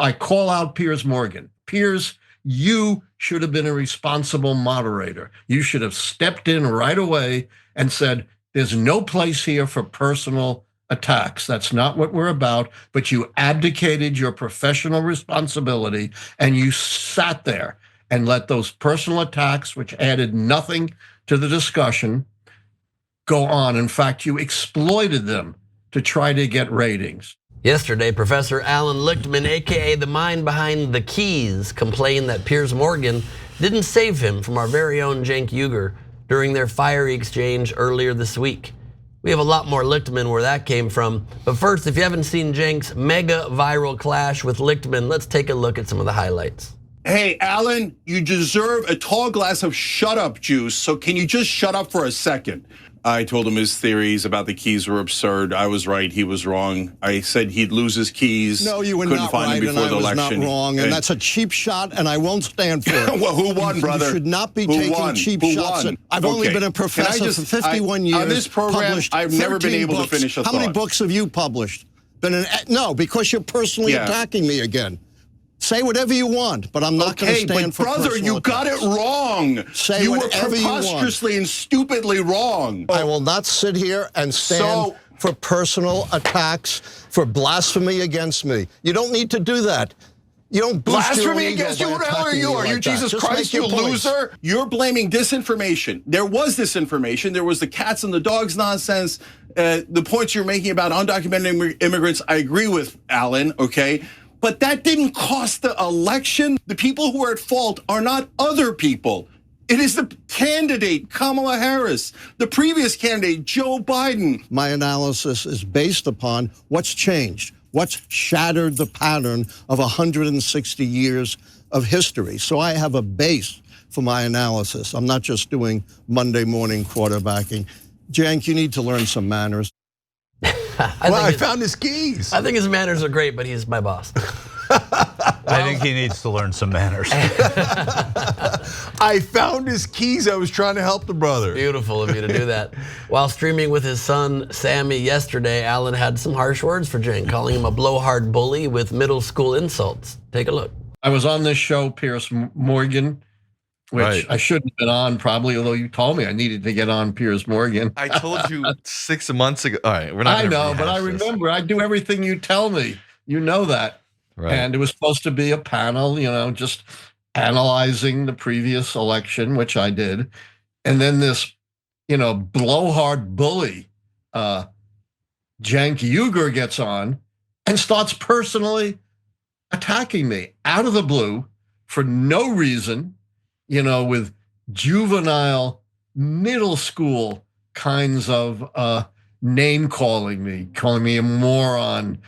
I call out Piers Morgan. Piers, you should have been a responsible moderator. You should have stepped in right away and said, there's no place here for personal attacks. That's not what we're about. But you abdicated your professional responsibility and you sat there and let those personal attacks, which added nothing to the discussion, go on. In fact, you exploited them to try to get ratings. Yesterday, Professor Allan Lichtman, AKA the mind behind the keys, complained that Piers Morgan didn't save him from our very own Cenk Uygur during their fiery exchange earlier this week. We have a lot more Lichtman where that came from. But first, if you haven't seen Cenk's mega viral clash with Lichtman, let's take a look at some of the highlights. Hey, Allan, you deserve a tall glass of shut up juice, so can you just shut up for a second? I told him his theories about the keys were absurd. I was right, he was wrong. I said he'd lose his keys. No, you were not right, and I was not wrong, and that's a cheap shot, and I won't stand for it. Well, who won, brother? You should not be taking cheap shots. I've only been a professor for 51 years. On this program, I've never been able to finish a thought. How many books have you published? No, because you're personally attacking me again. Say whatever you want, but I'm not going to stand for personal brother, you got it wrong. Say whatever you want. You were preposterously and stupidly wrong. I will not sit here and stand for personal attacks, for blasphemy against me. You don't need to do that. You don't blasphemy against you. Who the hell are you? Are you Jesus Christ, you loser? You're blaming disinformation. There was disinformation. There was the cats and the dogs nonsense. The points you're making about undocumented immigrants, I agree with, Allan, okay? But that didn't cost the election. The people who are at fault are not other people. It is the candidate, Kamala Harris, the previous candidate, Joe Biden. My analysis is based upon what's changed, what's shattered the pattern of 160 years of history. So I have a base for my analysis. I'm not just doing Monday morning quarterbacking. Cenk, you need to learn some manners. I found his keys. I think his manners are great, but he's my boss. I think he needs to learn some manners. I found his keys. I was trying to help the brother. Beautiful of you to do that. While streaming with his son, Sammy, yesterday, Allan had some harsh words for Cenk, calling him a blowhard bully with middle school insults. Take a look. I was on this show, Piers Morgan, which I shouldn't have been on probably, although you told me I needed to get on Piers Morgan. I told you 6 months ago. All right, we're not. I know, but I remember. I do everything you tell me. You know that. Right. And it was supposed to be a panel, just analyzing the previous election, which I did. And then this, blowhard bully, Cenk Uygur, gets on and starts personally attacking me out of the blue for no reason. With juvenile middle school kinds of name calling me a moron,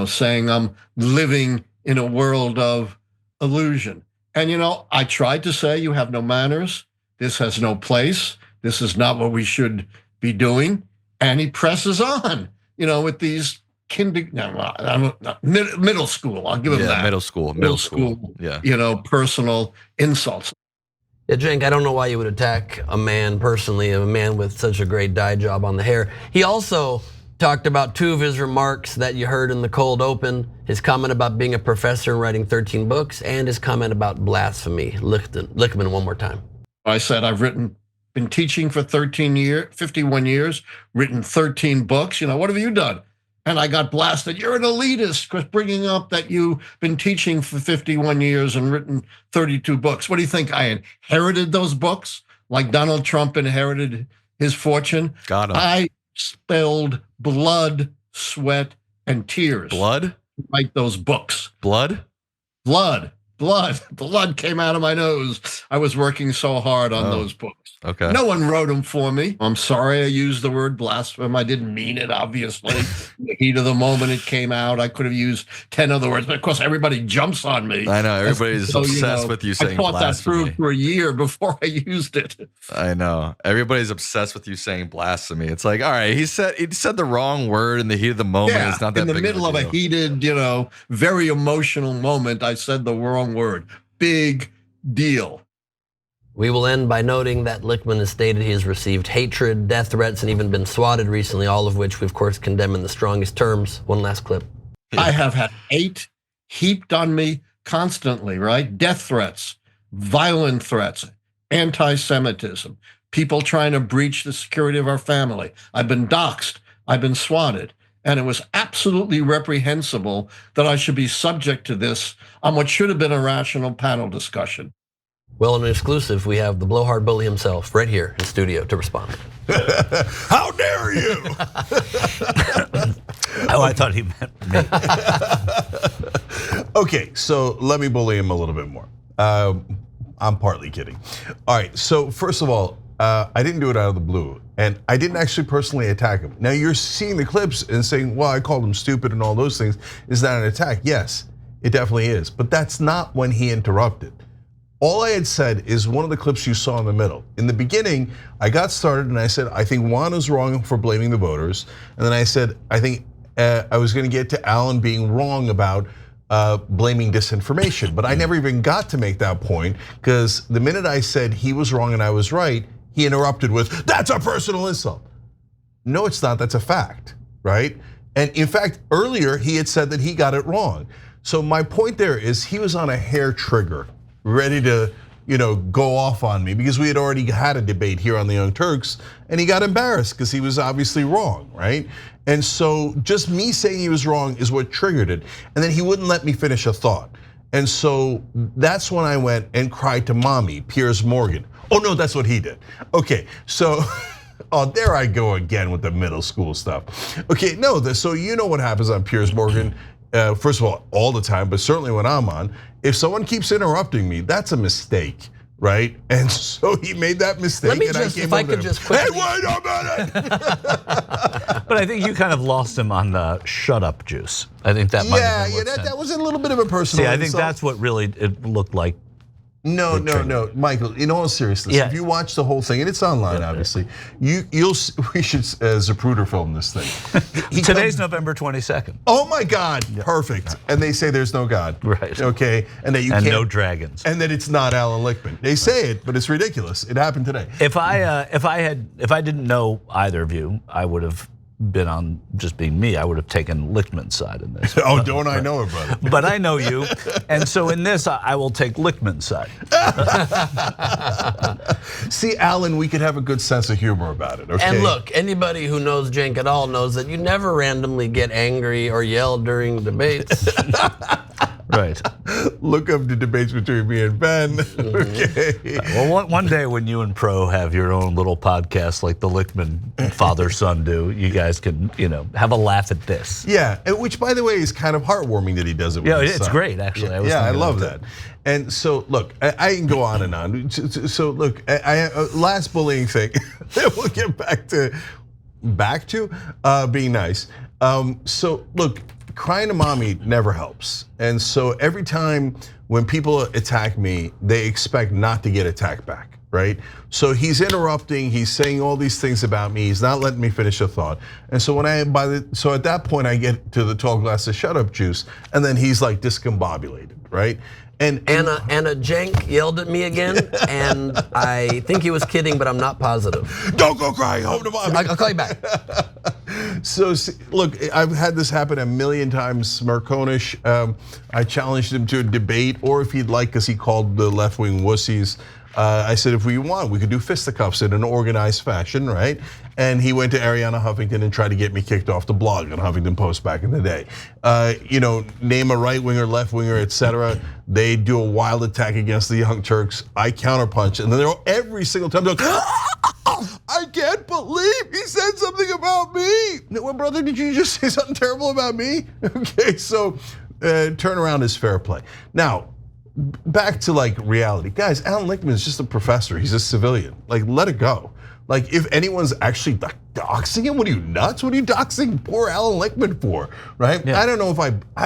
saying I'm living in a world of illusion. And, I tried to say you have no manners. This has no place. This is not what we should be doing. And he presses on, with these middle school. I'll give him that. Middle school. Yeah. Personal insults. Yeah, Cenk, I don't know why you would attack a man personally, a man with such a great dye job on the hair. He also talked about two of his remarks that you heard in the cold open, his comment about being a professor and writing 13 books, and his comment about blasphemy. Lichtman, one more time. I said I've been teaching for 51 years, written 13 books. What have you done? And I got blasted. You're an elitist, because bringing up that you've been teaching for 51 years and written 32 books. What do you think? I inherited those books like Donald Trump inherited his fortune? Got him. I spilled blood, sweat, and tears. Blood? To write those books. Blood? Blood. Blood came out of my nose. I was working so hard on those books. Okay. No one wrote them for me. I'm sorry I used the word blasphemy. I didn't mean it, obviously. In the heat of the moment it came out. I could have used 10 other words, but of course everybody jumps on me. I know, everybody's obsessed with you saying blasphemy. I thought that through for a year before I used it. I know. Everybody's obsessed with you saying blasphemy. It's like, all right, he said the wrong word in the heat of the moment. Yeah, it's not that in the big middle of a heated, very emotional moment, I said the wrong word. Big deal. We will end by noting that Lichtman has stated he has received hatred, death threats, and even been swatted recently, all of which we, of course, condemn in the strongest terms. One last clip. I have had 8 heaped on me constantly, right? Death threats, violent threats, anti-Semitism, people trying to breach the security of our family. I've been doxxed, I've been swatted, and it was absolutely reprehensible that I should be subject to this on what should have been a rational panel discussion. Well, in an exclusive, we have the blowhard bully himself right here in studio to respond. How dare you? Oh, I thought he meant me. Okay, so let me bully him a little bit more. I'm partly kidding. All right, so first of all, I didn't do it out of the blue, and I didn't actually personally attack him. Now you're seeing the clips and saying, well, I called him stupid and all those things. Is that an attack? Yes, it definitely is, but that's not when he interrupted. All I had said is one of the clips you saw in the middle. In the beginning, I got started and I said, I think Juan is wrong for blaming the voters. And then I said, I think I was gonna get to Allan being wrong about blaming disinformation. But I never even got to make that point, because the minute I said he was wrong and I was right, he interrupted with, that's a personal insult. No, it's not, that's a fact, right? And in fact, earlier he had said that he got it wrong. So my point there is he was on a hair trigger, ready to go off on me, because we had already had a debate here on the Young Turks, and he got embarrassed because he was obviously wrong, right? And so just me saying he was wrong is what triggered it. And then he wouldn't let me finish a thought. And so that's when I went and cried to mommy, Piers Morgan. Oh no, that's what he did. Okay, so, oh, there I go again with the middle school stuff. Okay, no, so you know what happens on Piers Morgan. First of all the time, but certainly when I'm on, if someone keeps interrupting me, that's a mistake, right? And so he made that mistake. Let me and just, I came if I over could to him, just quickly. Hey, wait a minute! But I think you kind of lost him on the shut up juice. I think that might have been what's that was a little bit of a personal See, I think insult. that's what really it looked like. No, Michael. In all seriousness, if you watch the whole thing, and it's online, obviously, we should Zapruder film this thing. Today's November 22nd. Oh my God, perfect. And they say there's no God, right? Okay, and that you can't, no dragons, and that it's not Allan Lichtman. They say it, but it's ridiculous. It happened today. If I didn't know either of you, I would have been on just being me. I would have taken Lichtman's side in this. Oh, don't I know it, brother? But I know you, and so in this, I will take Lichtman's side. See, Allan, we could have a good sense of humor about it, okay? And look, anybody who knows Cenk at all knows that you never randomly get angry or yell during debates. Right. Look up the debates between me and Ben. Okay. Well, one day when you and Pro have your own little podcast like the Lichtman father-son do, you guys can, have a laugh at this. Yeah, which by the way is kind of heartwarming that he does it with his it's son. great, actually. I love that. And so, look, I can go on and on. So, look, last bullying thing that we'll get back to being nice. So, look, crying to mommy never helps. And so every time when people attack me, they expect not to get attacked back, right? So he's interrupting, he's saying all these things about me, he's not letting me finish a thought. And so so at that point I get to the tall glass of shut up juice, and then he's like discombobulated, right? And Anna Cenk yelled at me again, and I think he was kidding, but I'm not positive. Don't go crying home to mommy. I'll call you back. So look, I've had this happen a million times. Smirkonish, I challenged him to a debate, or if he'd like, because he called the left-wing wussies. I said, if we want, we could do fisticuffs in an organized fashion, right? And he went to Arianna Huffington and tried to get me kicked off the blog on Huffington Post back in the day. Name a right winger, left winger, etc. They do a wild attack against the Young Turks. I counterpunch, and then they're every single time they're like, I can't believe he said something about me. Well, brother, did you just say something terrible about me? Okay, so turnaround is fair play. Now, back to like reality. Guys, Allan Lichtman is just a professor. He's a civilian. Like, let it go. Like, if anyone's actually doxing him, what are you, nuts? What are you doxing poor Allan Lichtman for, right? Yeah. I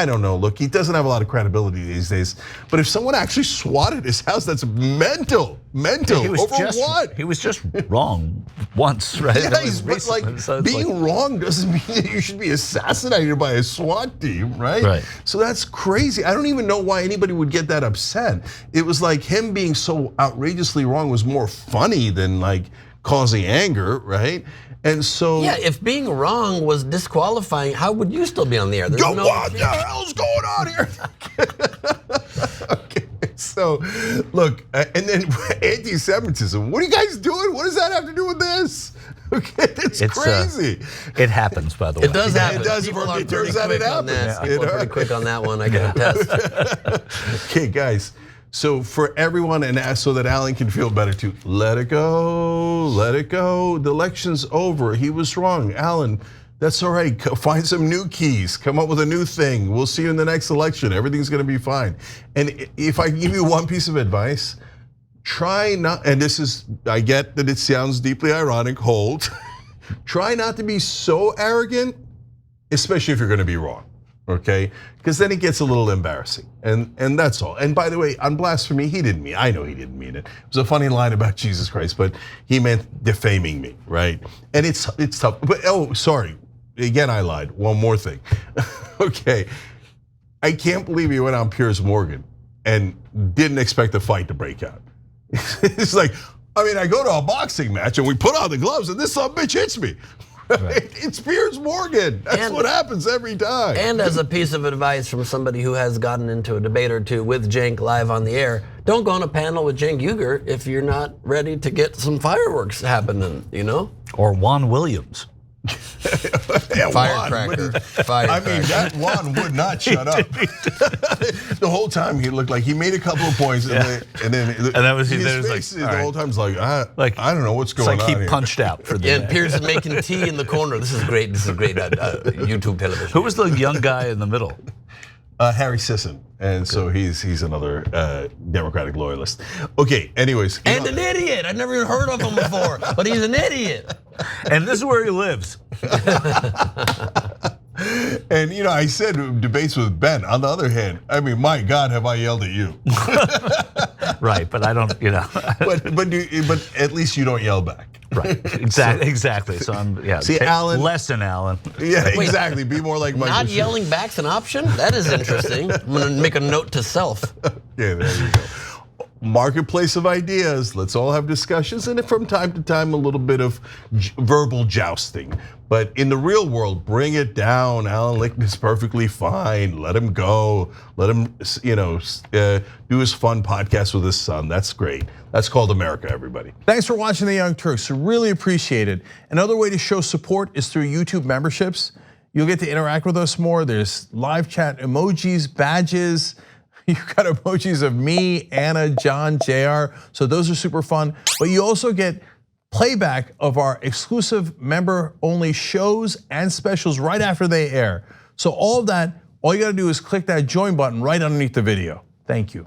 don't know. Look, he doesn't have a lot of credibility these days. But if someone actually swatted his house, that's mental. What? He was just wrong once, right? Yeah, but like being wrong doesn't mean that you should be assassinated by a SWAT team, right? Right. So that's crazy. I don't even know why anybody would get that upset. It was like him being so outrageously wrong was more funny than like causing anger, right? And so yeah, if being wrong was disqualifying, how would you still be on the air? There's no what the hell's going on here? Okay, so look, and then anti-Semitism. What are you guys doing? What does that have to do with this? Okay, it's crazy. It happens, by the way. It does happen. It does. It turns out it happens. People are pretty quick on that one, I can attest. Okay, guys. So for everyone, and so that Allan can feel better too, let it go, let it go. The election's over. He was wrong, Allan. That's all right. Find some new keys. Come up with a new thing. We'll see you in the next election. Everything's going to be fine. And if I give you one piece of advice, try not. And this is, I get that it sounds deeply ironic. Hold. Try not to be so arrogant, especially if you're going to be wrong. Okay, because then it gets a little embarrassing, and that's all. And by the way, on blasphemy, he didn't mean. I know he didn't mean it. It was a funny line about Jesus Christ, but he meant defaming me, right? And it's tough. But oh, sorry, again, I lied. One more thing. Okay, I can't believe he went on Piers Morgan and didn't expect the fight to break out. It's like, I mean, I go to a boxing match and we put on the gloves, and this son of a bitch hits me. Right. It's Piers Morgan. That's what happens every time. And as a piece of advice from somebody who has gotten into a debate or two with Cenk live on the air, don't go on a panel with Cenk Uygur if you're not ready to get some fireworks happening, you know? Or Juan Williams. Firecracker. I mean, that Juan would not shut up. The whole time he looked like he made a couple of points, and then that was his like, face the whole time's like I don't know what's going on. It's like he here. punched out for the. Yeah, and Piers is making tea in the corner. This is great. This is great YouTube television. Who was the young guy in the middle? Harry Sisson, and so he's another Democratic loyalist. Okay, anyways, and an idiot. I've never even heard of him before, but he's an idiot. And this is where he lives. And I said debates with Ben. On the other hand, I mean, my God, have I yelled at you? Right, but I don't, But at least you don't yell back. Right, exactly. So I'm See, Allan, lesson, Allan. Yeah, exactly. Be more like Michael. Not yelling back's an option. That is interesting. I'm gonna make a note to self. Yeah, there you go. Marketplace of ideas. Let's all have discussions, and from time to time, a little bit of verbal jousting. But in the real world, bring it down. Allan Lichtman is perfectly fine. Let him go. Let him, do his fun podcast with his son. That's great. That's called America, everybody. Thanks for watching the Young Turks. Really appreciate it. Another way to show support is through YouTube memberships. You'll get to interact with us more. There's live chat emojis, badges. You've got emojis of me, Anna, John, JR. So those are super fun. But you also get playback of our exclusive member-only shows and specials right after they air. So all of that, all you gotta do is click that join button right underneath the video. Thank you.